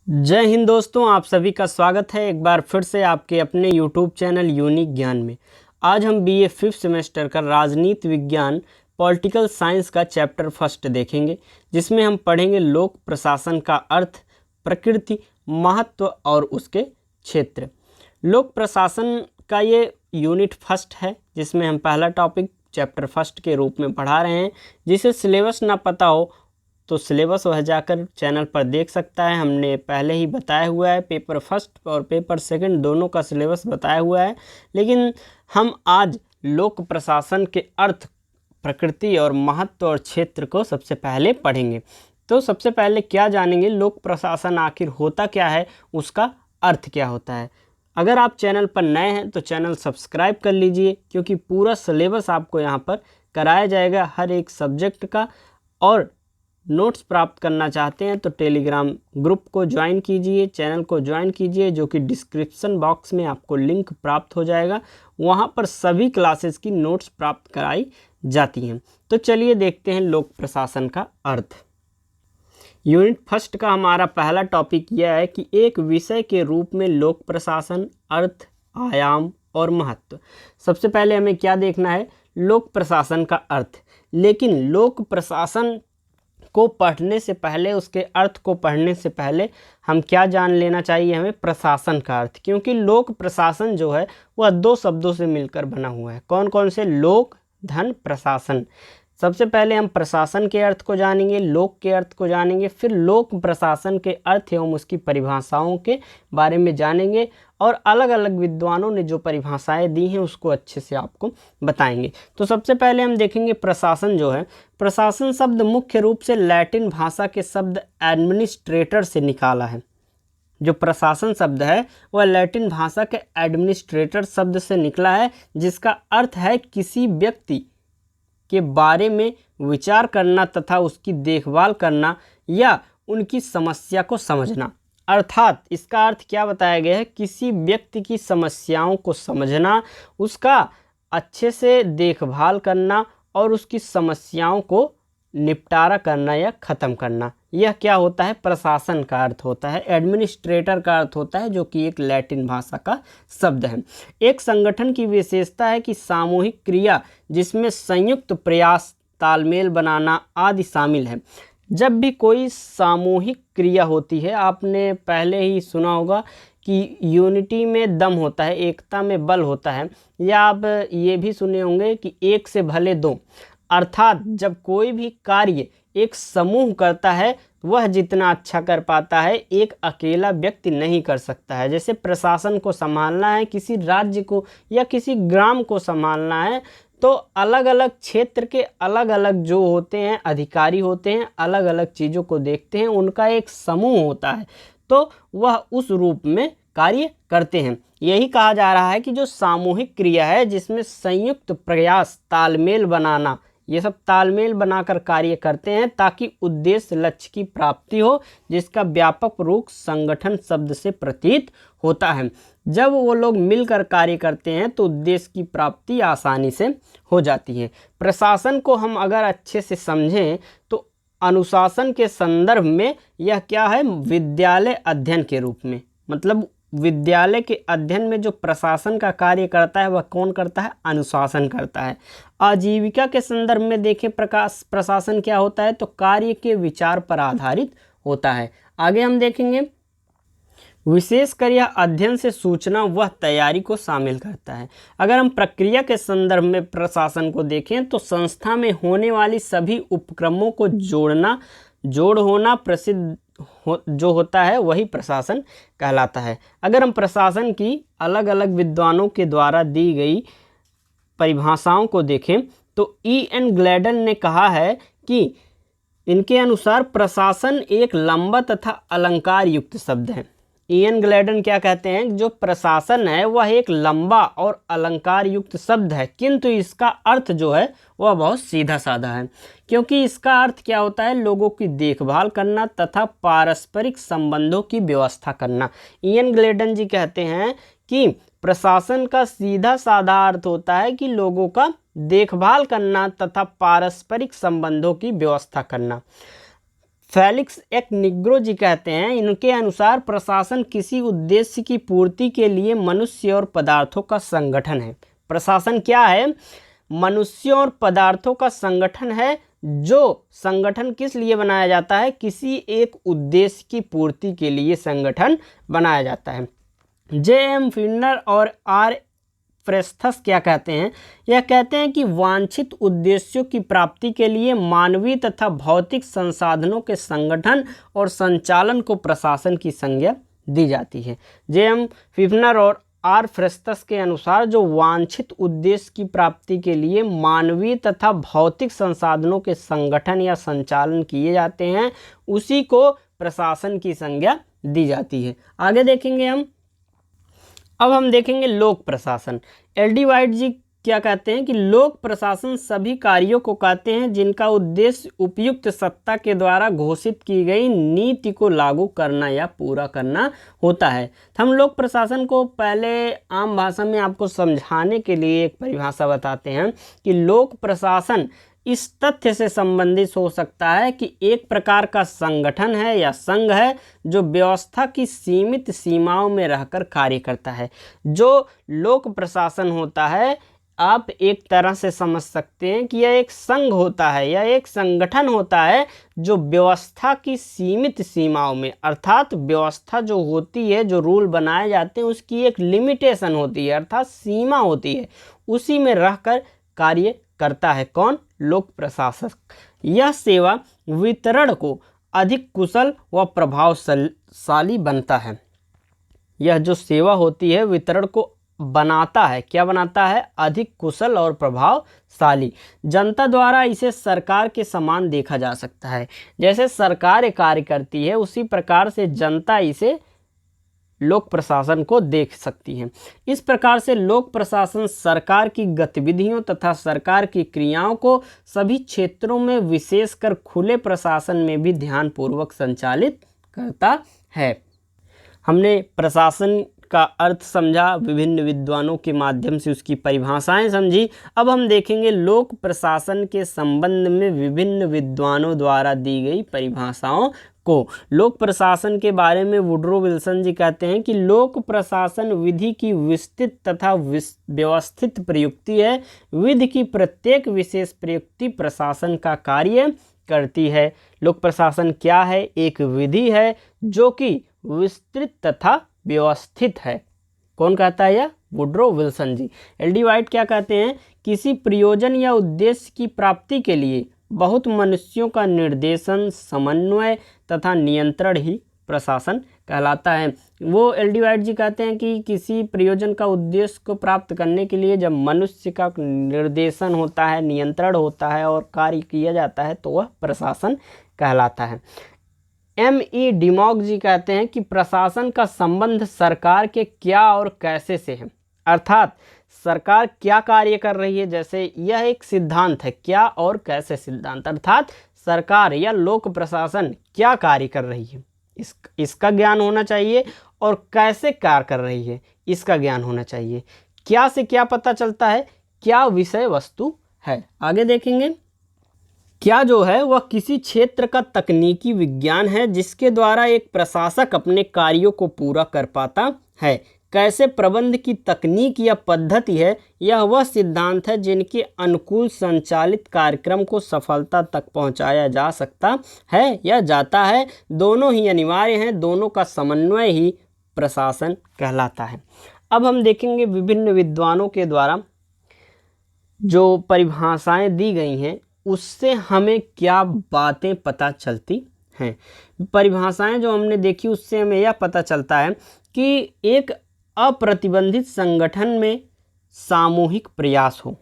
जय हिंद दोस्तों, आप सभी का स्वागत है एक बार फिर से आपके अपने YouTube चैनल यूनिक ज्ञान में। आज हम बीए 5th सेमेस्टर का राजनीति विज्ञान पॉलिटिकल साइंस का चैप्टर फर्स्ट देखेंगे, जिसमें हम पढ़ेंगे लोक प्रशासन का अर्थ, प्रकृति, महत्व और उसके क्षेत्र। लोक प्रशासन का ये यूनिट फर्स्ट है, जिसमें हम पहला टॉपिक चैप्टर फर्स्ट के रूप में पढ़ा रहे हैं। जिसे सिलेबस ना पता हो तो सिलेबस वह जाकर चैनल पर देख सकता है। हमने पहले ही बताया हुआ है, पेपर फर्स्ट और पेपर सेकंड दोनों का सिलेबस बताया हुआ है। लेकिन हम आज लोक प्रशासन के अर्थ, प्रकृति और महत्व और क्षेत्र को सबसे पहले पढ़ेंगे। तो सबसे पहले क्या जानेंगे, लोक प्रशासन आखिर होता क्या है, उसका अर्थ क्या होता है। अगर आप चैनल पर नए हैं तो चैनल सब्सक्राइब कर लीजिए, क्योंकि पूरा सिलेबस आपको यहाँ पर कराया जाएगा हर एक सब्जेक्ट का। और नोट्स प्राप्त करना चाहते हैं तो टेलीग्राम ग्रुप को ज्वाइन कीजिए, चैनल को ज्वाइन कीजिए, जो कि डिस्क्रिप्शन बॉक्स में आपको लिंक प्राप्त हो जाएगा। वहां पर सभी क्लासेस की नोट्स प्राप्त कराई जाती हैं। तो चलिए देखते हैं लोक प्रशासन का अर्थ। यूनिट फर्स्ट का हमारा पहला टॉपिक यह है कि एक विषय के रूप में लोक प्रशासन, अर्थ, आयाम और महत्व। सबसे पहले हमें क्या देखना है, लोक प्रशासन का अर्थ। लेकिन लोक प्रशासन को पढ़ने से पहले, उसके अर्थ को पढ़ने से पहले हम क्या जान लेना चाहिए, हमें प्रशासन का अर्थ। क्योंकि लोक प्रशासन जो है वह दो शब्दों से मिलकर बना हुआ है। कौन कौन से, लोक, धन, प्रशासन। सबसे पहले हम प्रशासन के अर्थ को जानेंगे, लोक के अर्थ को जानेंगे, फिर लोक प्रशासन के अर्थ एवं उसकी परिभाषाओं के बारे में जानेंगे, और अलग अलग विद्वानों ने जो परिभाषाएं दी हैं उसको अच्छे से आपको बताएंगे। तो सबसे पहले हम देखेंगे प्रशासन जो है। प्रशासन शब्द मुख्य रूप से लैटिन भाषा के शब्द एडमिनिस्ट्रेटर से निकाला है। जो प्रशासन शब्द है वह लैटिन भाषा के एडमिनिस्ट्रेटर शब्द से निकला है, जिसका अर्थ है किसी व्यक्ति के बारे में विचार करना तथा उसकी देखभाल करना या उनकी समस्या को समझना। अर्थात इसका अर्थ क्या बताया गया है, किसी व्यक्ति की समस्याओं को समझना, उसका अच्छे से देखभाल करना और उसकी समस्याओं को निपटारा करना या ख़त्म करना। यह क्या होता है, प्रशासन का अर्थ होता है। एडमिनिस्ट्रेटर का अर्थ होता है, जो कि एक लैटिन भाषा का शब्द है। एक संगठन की विशेषता है कि सामूहिक क्रिया जिसमें संयुक्त प्रयास, तालमेल बनाना आदि शामिल है। जब भी कोई सामूहिक क्रिया होती है, आपने पहले ही सुना होगा कि यूनिटी में दम होता है, एकता में बल होता है, या आप ये भी सुने होंगे कि एक से भले दो। अर्थात जब कोई भी कार्य एक समूह करता है, वह जितना अच्छा कर पाता है एक अकेला व्यक्ति नहीं कर सकता है। जैसे प्रशासन को संभालना है, किसी राज्य को या किसी ग्राम को संभालना है, तो अलग अलग क्षेत्र के अलग अलग जो होते हैं अधिकारी होते हैं, अलग अलग चीज़ों को देखते हैं, उनका एक समूह होता है, तो वह उस रूप में कार्य करते हैं। यही कहा जा रहा है कि जो सामूहिक क्रिया है जिसमें संयुक्त प्रयास, तालमेल बनाना, ये सब तालमेल बनाकर कार्य करते हैं ताकि उद्देश्य लक्ष्य की प्राप्ति हो, जिसका व्यापक रूप संगठन शब्द से प्रतीत होता है। जब वो लोग मिलकर कार्य करते हैं तो उद्देश्य की प्राप्ति आसानी से हो जाती है। प्रशासन को हम अगर अच्छे से समझें तो अनुशासन के संदर्भ में यह क्या है, विद्यालय अध्ययन के रूप में, मतलब विद्यालय के अध्ययन में जो प्रशासन का कार्य करता है वह कौन करता है, अनुशासन करता है। आजीविका के संदर्भ में देखें प्रशासन क्या होता है, तो कार्य के विचार पर आधारित होता है। आगे हम देखेंगे, विशेषकर यह अध्ययन से सूचना वह तैयारी को शामिल करता है। अगर हम प्रक्रिया के संदर्भ में प्रशासन को देखें तो संस्था में होने वाली सभी उपक्रमों को जोड़ होना प्रसिद्ध जो होता है वही प्रशासन कहलाता है। अगर हम प्रशासन की अलग अलग विद्वानों के द्वारा दी गई परिभाषाओं को देखें तो E.N. ग्लैडन ने कहा है कि इनके अनुसार प्रशासन एक लंबा तथा अलंकार युक्त शब्द है। E.N. ग्लैडन क्या कहते हैं, जो प्रशासन है वह एक लंबा और अलंकार युक्त शब्द है, किंतु इसका अर्थ जो है वह बहुत सीधा साधा है। क्योंकि इसका अर्थ क्या होता है, लोगों की देखभाल करना तथा पारस्परिक संबंधों की व्यवस्था करना। E.N. ग्लैडन जी कहते हैं कि प्रशासन का सीधा साधा अर्थ होता है कि लोगों का देखभाल करना तथा पारस्परिक संबंधों की व्यवस्था करना। फेलिक्स एक निग्रो जी कहते हैं, इनके अनुसार प्रशासन किसी उद्देश्य की पूर्ति के लिए मनुष्य और पदार्थों का संगठन है। प्रशासन क्या है? मनुष्यों और पदार्थों का संगठन है, जो संगठन किस लिए बनाया जाता है? किसी एक उद्देश्य की पूर्ति के लिए संगठन बनाया जाता है। J.M. फिनर और आर फ्रेस्थस क्या कहते हैं? यह कहते हैं कि वांछित उद्देश्यों की प्राप्ति के लिए मानवीय तथा भौतिक संसाधनों के संगठन और संचालन को प्रशासन की संज्ञा दी जाती है। J.M. फिनर और आर फ्रेस्थस के अनुसार जो वांछित उद्देश्य की प्राप्ति के लिए मानवीय तथा भौतिक संसाधनों के संगठन या संचालन किए जाते हैं, उसी को प्रशासन की संज्ञा दी जाती है। आगे देखेंगे हम। अब हम देखेंगे लोक प्रशासन। L.D. वाइट जी क्या कहते हैं कि लोक प्रशासन सभी कार्यों को कहते हैं जिनका उद्देश्य उपयुक्त सत्ता के द्वारा घोषित की गई नीति को लागू करना या पूरा करना होता है। तो हम लोक प्रशासन को पहले आम भाषा में आपको समझाने के लिए एक परिभाषा बताते हैं कि लोक प्रशासन इस तथ्य से संबंधित हो सकता है कि एक प्रकार का संगठन है या संघ है जो व्यवस्था की सीमित सीमाओं में रहकर कार्य करता है। जो लोक प्रशासन होता है, आप एक तरह से समझ सकते हैं कि यह एक संघ होता है या एक संगठन होता है जो व्यवस्था की सीमित सीमाओं में, अर्थात व्यवस्था जो होती है, जो रूल बनाए जाते हैं, उसकी एक लिमिटेशन होती है, अर्थात सीमा होती है, उसी में रहकर कार्य करता है। कौन? लोक प्रशासक। यह सेवा वितरण को अधिक कुशल व प्रभावशाली बनता है। यह जो सेवा होती है वितरण को बनाता है, क्या बनाता है? अधिक कुशल और प्रभावशाली। जनता द्वारा इसे सरकार के समान देखा जा सकता है। जैसे सरकार कार्य करती है, उसी प्रकार से जनता इसे लोक प्रशासन को देख सकती है। इस प्रकार से लोक प्रशासन सरकार की गतिविधियों तथा सरकार की क्रियाओं को सभी क्षेत्रों में, विशेषकर खुले प्रशासन में भी ध्यानपूर्वक संचालित करता है। हमने प्रशासन का अर्थ समझा, विभिन्न विद्वानों के माध्यम से उसकी परिभाषाएं समझी। अब हम देखेंगे लोक प्रशासन के संबंध में विभिन्न विद्वानों द्वारा दी गई परिभाषाओं को। लोक प्रशासन के बारे में वुड्रो विल्सन जी कहते हैं कि लोक प्रशासन विधि की विस्तृत तथा व्यवस्थित प्रयुक्ति है। विधि की प्रत्येक विशेष प्रयुक्ति प्रशासन का कार्य करती है। लोक प्रशासन क्या है? एक विधि है जो कि विस्तृत तथा व्यवस्थित है। कौन कहता है यह? वुड्रो विल्सन जी। L.D. वाइट क्या कहते हैं? किसी प्रयोजन या उद्देश्य की प्राप्ति के लिए बहुत मनुष्यों का निर्देशन, समन्वय तथा नियंत्रण ही प्रशासन कहलाता है। वो L.D. वाइट जी कहते हैं कि किसी प्रयोजन का उद्देश्य को प्राप्त करने के लिए जब मनुष्य का निर्देशन होता है, नियंत्रण होता है और कार्य किया जाता है, तो वह प्रशासन कहलाता है। M.E. डिमॉग जी कहते हैं कि प्रशासन का संबंध सरकार के क्या और कैसे से है, अर्थात सरकार क्या कार्य कर रही है। जैसे यह एक सिद्धांत है, क्या और कैसे सिद्धांत, अर्थात सरकार या लोक प्रशासन क्या कार्य कर रही है, इसका ज्ञान होना चाहिए, और कैसे कार्य कर रही है इसका ज्ञान होना चाहिए। क्या से क्या पता चलता है? क्या विषय वस्तु है। आगे देखेंगे। क्या जो है वह किसी क्षेत्र का तकनीकी विज्ञान है जिसके द्वारा एक प्रशासक अपने कार्यों को पूरा कर पाता है। कैसे प्रबंध की तकनीक या पद्धति है, यह वह सिद्धांत है जिनके अनुकूल संचालित कार्यक्रम को सफलता तक पहुंचाया जा सकता है या जाता है। दोनों ही अनिवार्य हैं, दोनों का समन्वय ही प्रशासन कहलाता है। अब हम देखेंगे विभिन्न विद्वानों के द्वारा जो परिभाषाएं दी गई हैं उससे हमें क्या बातें पता चलती हैं। परिभाषाएं जो हमने देखी उससे हमें यह पता चलता है कि एक अप्रतिबंधित संगठन में सामूहिक प्रयास हो।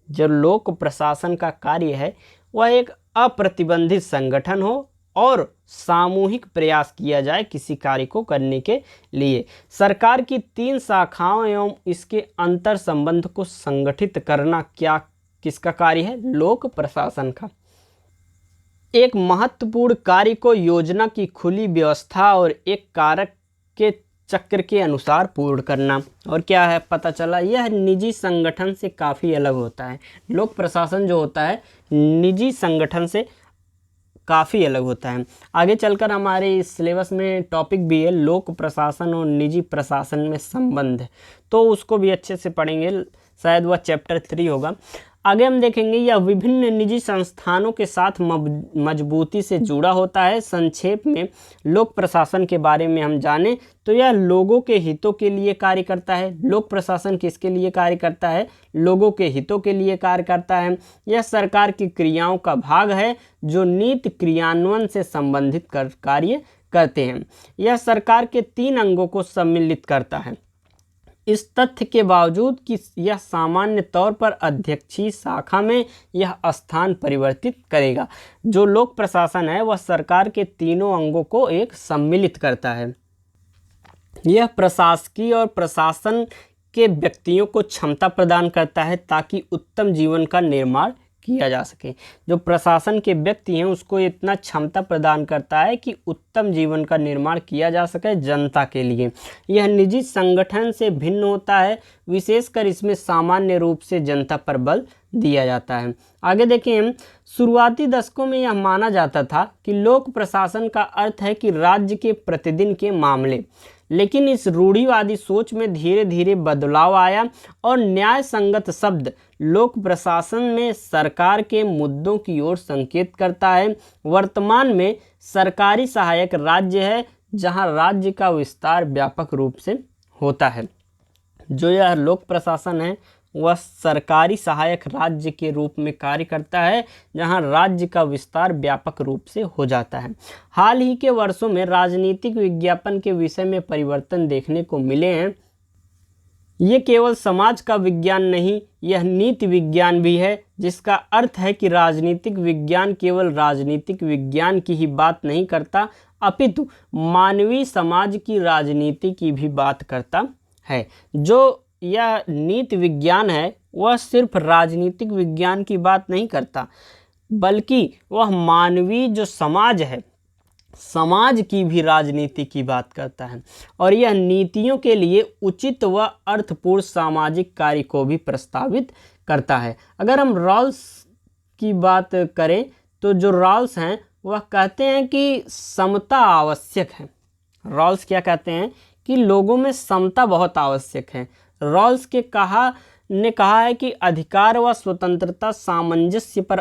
जो लोक प्रशासन का कार्य है वह एक अप्रतिबंधित संगठन हो और सामूहिक प्रयास किया जाए किसी कार्य को करने के लिए। सरकार की 3 शाखाओं एवं इसके अंतर संबंध को संगठित करना क्या किसका कार्य है? लोक प्रशासन का। एक महत्वपूर्ण कार्य को योजना की खुली व्यवस्था और एक कारक के चक्र के अनुसार पूर्ण करना। और क्या है पता चला, यह निजी संगठन से काफ़ी अलग होता है। लोक प्रशासन जो होता है निजी संगठन से काफ़ी अलग होता है। आगे चलकर हमारे इस सिलेबस में टॉपिक भी है लोक प्रशासन और निजी प्रशासन में संबंध, तो उसको भी अच्छे से पढ़ेंगे, शायद वह चैप्टर 3 होगा। आगे हम देखेंगे यह विभिन्न निजी संस्थानों के साथ मजबूती से जुड़ा होता है। संक्षेप में लोक प्रशासन के बारे में हम जानें तो यह लोगों के हितों के लिए कार्य करता है। लोक प्रशासन किसके लिए कार्य करता है? लोगों के हितों के लिए कार्य करता है। यह सरकार की क्रियाओं का भाग है जो नीति क्रियान्वयन से संबंधित कार्य करते हैं। यह सरकार के 3 अंगों को सम्मिलित करता है। इस तथ्य के बावजूद कि यह सामान्य तौर पर अध्यक्षीय शाखा में यह स्थान परिवर्तित करेगा। जो लोक प्रशासन है वह सरकार के तीनों अंगों को एक सम्मिलित करता है। यह प्रशासकीय और प्रशासन के व्यक्तियों को क्षमता प्रदान करता है ताकि उत्तम जीवन का निर्माण किया जा सके। जो प्रशासन के व्यक्ति हैं उसको इतना क्षमता प्रदान करता है कि उत्तम जीवन का निर्माण किया जा सके जनता के लिए। यह निजी संगठन से भिन्न होता है, विशेषकर इसमें सामान्य रूप से जनता पर बल दिया जाता है। आगे देखें हम, शुरुआती दशकों में यह माना जाता था कि लोक प्रशासन का अर्थ है कि राज्य के प्रतिदिन के मामले, लेकिन इस रूढ़िवादी सोच में धीरे धीरे बदलाव आया और न्याय संगत शब्द लोक प्रशासन में सरकार के मुद्दों की ओर संकेत करता है। वर्तमान में सरकारी सहायक राज्य है जहां राज्य का विस्तार व्यापक रूप से होता है। जो यह लोक प्रशासन है वह सरकारी सहायक राज्य के रूप में कार्य करता है जहां राज्य का विस्तार व्यापक रूप से हो जाता है। हाल ही के वर्षों में राजनीतिक विज्ञापन के विषय में परिवर्तन देखने को मिले हैं। ये केवल समाज का विज्ञान नहीं, यह नीति विज्ञान भी है, जिसका अर्थ है कि राजनीतिक विज्ञान केवल राजनीतिक विज्ञान की ही बात नहीं करता, अपितु मानवीय समाज की राजनीति की भी बात करता है। जो यह नीति विज्ञान है वह सिर्फ राजनीतिक विज्ञान की बात नहीं करता, बल्कि वह मानवीय जो समाज है, समाज की भी राजनीति की बात करता है और यह नीतियों के लिए उचित व अर्थपूर्ण सामाजिक कार्य को भी प्रस्तावित करता है। अगर हम रॉल्स की बात करें तो जो रॉल्स हैं वह कहते हैं कि समता आवश्यक है। रॉल्स क्या कहते हैं कि लोगों में समता बहुत आवश्यक है। रॉल्स ने कहा है कि अधिकार व स्वतंत्रता सामंजस्य पर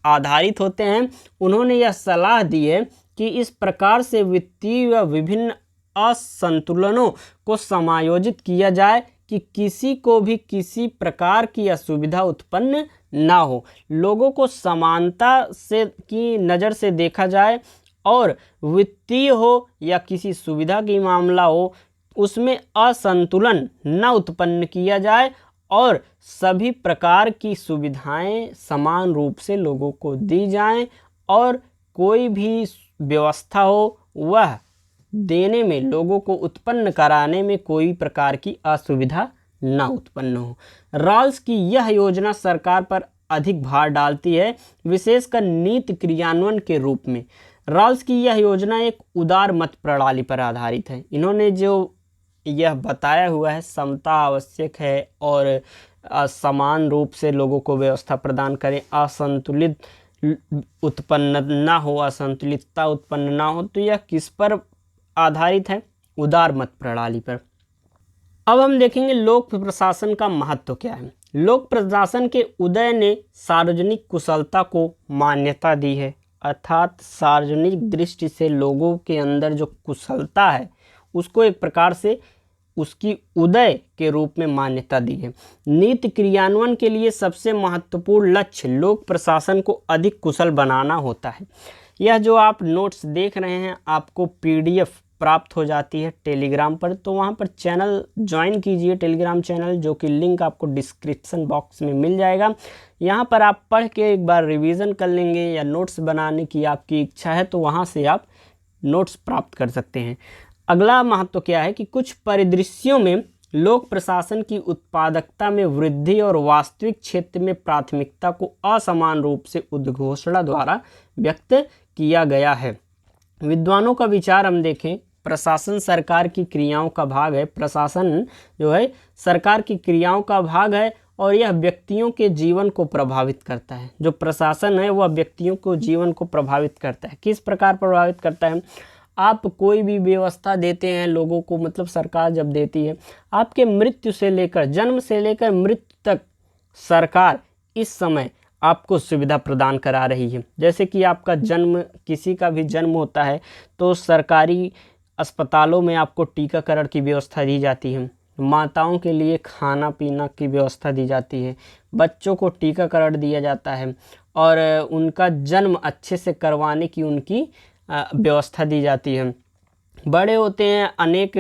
आधारित होते हैं। उन्होंने यह सलाह दी है कि इस प्रकार से वित्तीय व विभिन्न असंतुलनों को समायोजित किया जाए कि किसी को भी किसी प्रकार की असुविधा उत्पन्न ना हो। लोगों को समानता से की नज़र से देखा जाए और वित्तीय हो या किसी सुविधा की मामला हो उसमें असंतुलन न उत्पन्न किया जाए और सभी प्रकार की सुविधाएं समान रूप से लोगों को दी जाएं और कोई भी व्यवस्था हो वह देने में, लोगों को उत्पन्न कराने में कोई प्रकार की असुविधा न उत्पन्न हो। रॉल्स की यह योजना सरकार पर अधिक भार डालती है, विशेषकर नीति क्रियान्वयन के रूप में। रॉल्स की यह योजना एक उदार मत प्रणाली पर आधारित है। इन्होंने जो यह बताया हुआ है समता आवश्यक है और समान रूप से लोगों को व्यवस्था प्रदान करें, असंतुलित उत्पन्न ना हो, असंतुलितता उत्पन्न ना हो, तो यह किस पर आधारित है? उदार मत प्रणाली पर। अब हम देखेंगे लोक प्रशासन का महत्व क्या है। लोक प्रशासन के उदय ने सार्वजनिक कुशलता को मान्यता दी है, अर्थात सार्वजनिक दृष्टि से लोगों के अंदर जो कुशलता है उसको एक प्रकार से उसकी उदय के रूप में मान्यता दी है। नीति क्रियान्वयन के लिए सबसे महत्वपूर्ण लक्ष्य लोक प्रशासन को अधिक कुशल बनाना होता है। यह जो आप नोट्स देख रहे हैं आपको PDF प्राप्त हो जाती है टेलीग्राम पर, तो वहाँ पर चैनल ज्वाइन कीजिए, टेलीग्राम चैनल, जो कि लिंक आपको डिस्क्रिप्शन बॉक्स में मिल जाएगा। यहाँ पर आप पढ़ के एक बार रिवीजन कर लेंगे या नोट्स बनाने की आपकी इच्छा है तो वहाँ से आप नोट्स प्राप्त कर सकते हैं। अगला महत्व क्या है कि कुछ परिदृश्यों में लोक प्रशासन की उत्पादकता में वृद्धि और वास्तविक क्षेत्र में प्राथमिकता को असमान रूप से उद्घोषणा द्वारा व्यक्त किया गया है। विद्वानों का विचार हम देखें, प्रशासन सरकार की क्रियाओं का भाग है। प्रशासन जो है सरकार की क्रियाओं का भाग है और यह व्यक्तियों के जीवन को प्रभावित करता है। जो प्रशासन है वह व्यक्तियों को जीवन को प्रभावित करता है। किस प्रकार प्रभावित करता है? आप कोई भी व्यवस्था देते हैं लोगों को, मतलब सरकार जब देती है, आपके मृत्यु से लेकर, जन्म से लेकर मृत्यु तक सरकार इस समय आपको सुविधा प्रदान करा रही है। जैसे कि आपका जन्म, किसी का भी जन्म होता है तो सरकारी अस्पतालों में आपको टीकाकरण की व्यवस्था दी जाती है, माताओं के लिए खाना पीना की व्यवस्था दी जाती है, बच्चों को टीकाकरण दिया जाता है और उनका जन्म अच्छे से करवाने की उनकी व्यवस्था दी जाती है। बड़े होते हैं, अनेक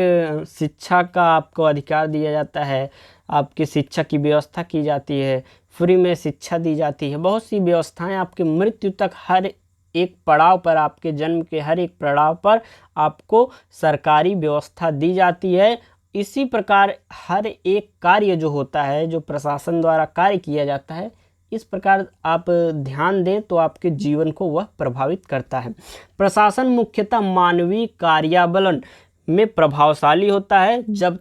शिक्षा का आपको अधिकार दिया जाता है, आपकी शिक्षा की व्यवस्था की जाती है, फ्री में शिक्षा दी जाती है। बहुत सी व्यवस्थाएं आपके मृत्यु तक हर एक पड़ाव पर, आपके जन्म के हर एक पड़ाव पर आपको सरकारी व्यवस्था दी जाती है। इसी प्रकार हर एक कार्य जो होता है, जो प्रशासन द्वारा कार्य किया जाता है, इस प्रकार आप ध्यान दें तो आपके जीवन को वह प्रभावित करता है। प्रशासन मुख्यतः मानवीय कार्यान्वयन में प्रभावशाली होता है जब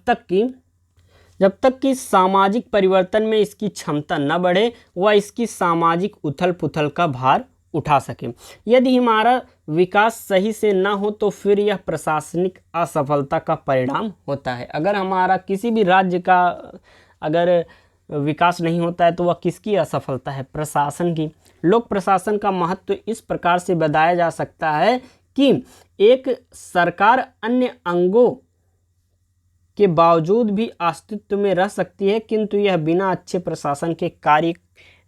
तक कि सामाजिक परिवर्तन में इसकी क्षमता न बढ़े, वह इसकी सामाजिक उथल पुथल का भार उठा सके। यदि हमारा विकास सही से ना हो तो फिर यह प्रशासनिक असफलता का परिणाम होता है। अगर हमारा किसी भी राज्य का अगर विकास नहीं होता है तो वह किसकी असफलता है? प्रशासन की। लोक प्रशासन का महत्व इस प्रकार से बताया जा सकता है कि एक सरकार अन्य अंगों के बावजूद भी अस्तित्व में रह सकती है, किंतु यह बिना अच्छे प्रशासन के कार्य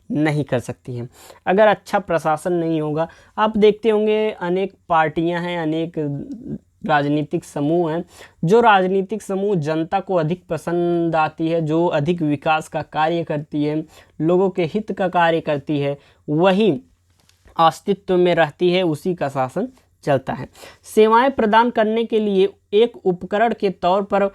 नहीं कर सकती है। अगर अच्छा प्रशासन नहीं होगा, आप देखते होंगे अनेक पार्टियां हैं, अनेक राजनीतिक समूह हैं, जो राजनीतिक समूह जनता को अधिक पसंद आती है, जो अधिक विकास का कार्य करती है, लोगों के हित का कार्य करती है, वही अस्तित्व में रहती है, उसी का शासन चलता है। सेवाएं प्रदान करने के लिए एक उपकरण के तौर पर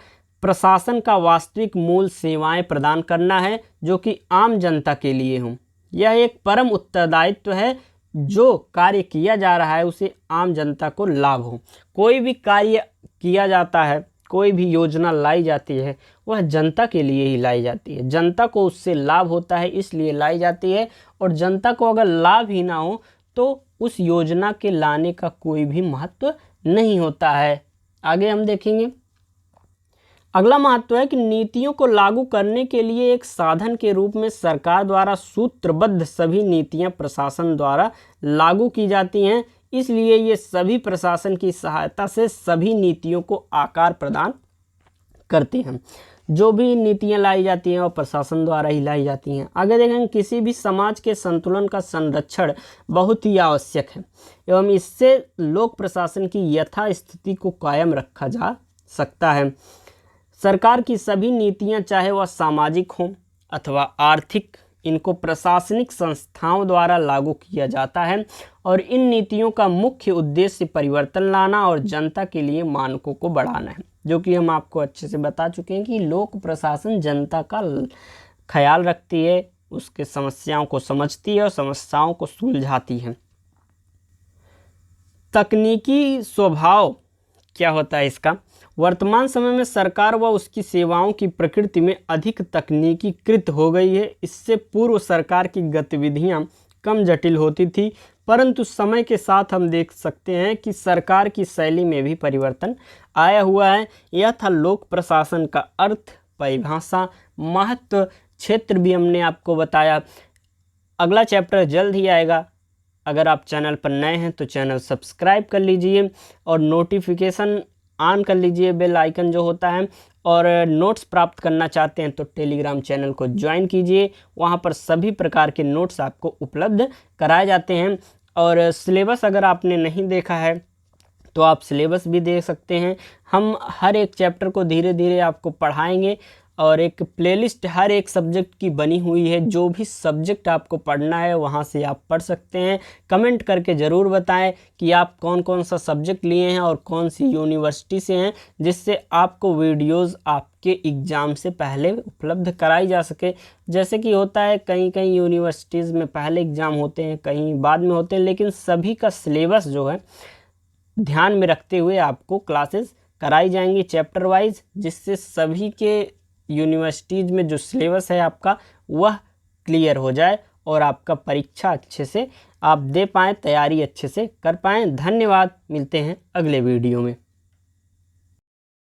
प्रशासन का वास्तविक मूल सेवाएं प्रदान करना है जो कि आम जनता के लिए हों। यह एक परम उत्तरदायित्व है। जो कार्य किया जा रहा है उसे आम जनता को लाभ हो। कोई भी कार्य किया जाता है, कोई भी योजना लाई जाती है, वह जनता के लिए ही लाई जाती है। जनता को उससे लाभ होता है इसलिए लाई जाती है, और जनता को अगर लाभ ही ना हो तो उस योजना के लाने का कोई भी महत्व नहीं होता है। आगे हम देखेंगे। अगला महत्व है कि नीतियों को लागू करने के लिए एक साधन के रूप में सरकार द्वारा सूत्रबद्ध सभी नीतियां प्रशासन द्वारा लागू की जाती हैं। इसलिए ये सभी प्रशासन की सहायता से सभी नीतियों को आकार प्रदान करते हैं। जो भी नीतियां लाई जाती हैं वो प्रशासन द्वारा ही लाई जाती हैं। आगे देखेंगे, किसी भी समाज के संतुलन का संरक्षण बहुत ही आवश्यक है एवं इससे लोक प्रशासन की यथास्थिति को कायम रखा जा सकता है। सरकार की सभी नीतियां, चाहे वह सामाजिक हों अथवा आर्थिक, इनको प्रशासनिक संस्थाओं द्वारा लागू किया जाता है और इन नीतियों का मुख्य उद्देश्य परिवर्तन लाना और जनता के लिए मानकों को बढ़ाना है। जो कि हम आपको अच्छे से बता चुके हैं कि लोक प्रशासन जनता का ख्याल रखती है, उसके समस्याओं को समझती है और समस्याओं को सुलझाती है। तकनीकी स्वभाव क्या होता है इसका? वर्तमान समय में सरकार व उसकी सेवाओं की प्रकृति में अधिक तकनीकीकृत हो गई है। इससे पूर्व सरकार की गतिविधियां कम जटिल होती थी, परंतु समय के साथ हम देख सकते हैं कि सरकार की शैली में भी परिवर्तन आया हुआ है। यह था लोक प्रशासन का अर्थ, परिभाषा, महत्व, क्षेत्र भी हमने आपको बताया। अगला चैप्टर जल्द ही आएगा। अगर आप चैनल पर नए हैं तो चैनल सब्सक्राइब कर लीजिए और नोटिफिकेशन ऑन कर लीजिए, बेल आइकन जो होता है। और नोट्स प्राप्त करना चाहते हैं तो टेलीग्राम चैनल को ज्वाइन कीजिए, वहाँ पर सभी प्रकार के नोट्स आपको उपलब्ध कराए जाते हैं। और सिलेबस अगर आपने नहीं देखा है तो आप सिलेबस भी देख सकते हैं। हम हर एक चैप्टर को धीरे धीरे आपको पढ़ाएंगे और एक प्लेलिस्ट हर एक सब्जेक्ट की बनी हुई है। जो भी सब्जेक्ट आपको पढ़ना है वहाँ से आप पढ़ सकते हैं। कमेंट करके ज़रूर बताएं कि आप कौन कौन सा सब्जेक्ट लिए हैं और कौन सी यूनिवर्सिटी से हैं, जिससे आपको वीडियोस आपके एग्ज़ाम से पहले उपलब्ध कराई जा सके। जैसे कि होता है कहीं कहीं यूनिवर्सिटीज़ में पहले एग्ज़ाम होते हैं, कहीं बाद में होते हैं, लेकिन सभी का सिलेबस जो है ध्यान में रखते हुए आपको क्लासेस कराई जाएंगी चैप्टर वाइज, जिससे सभी के यूनिवर्सिटीज़ में जो सिलेबस है आपका वह क्लियर हो जाए और आपका परीक्षा अच्छे से आप दे पाएँ, तैयारी अच्छे से कर पाएँ। धन्यवाद, मिलते हैं अगले वीडियो में।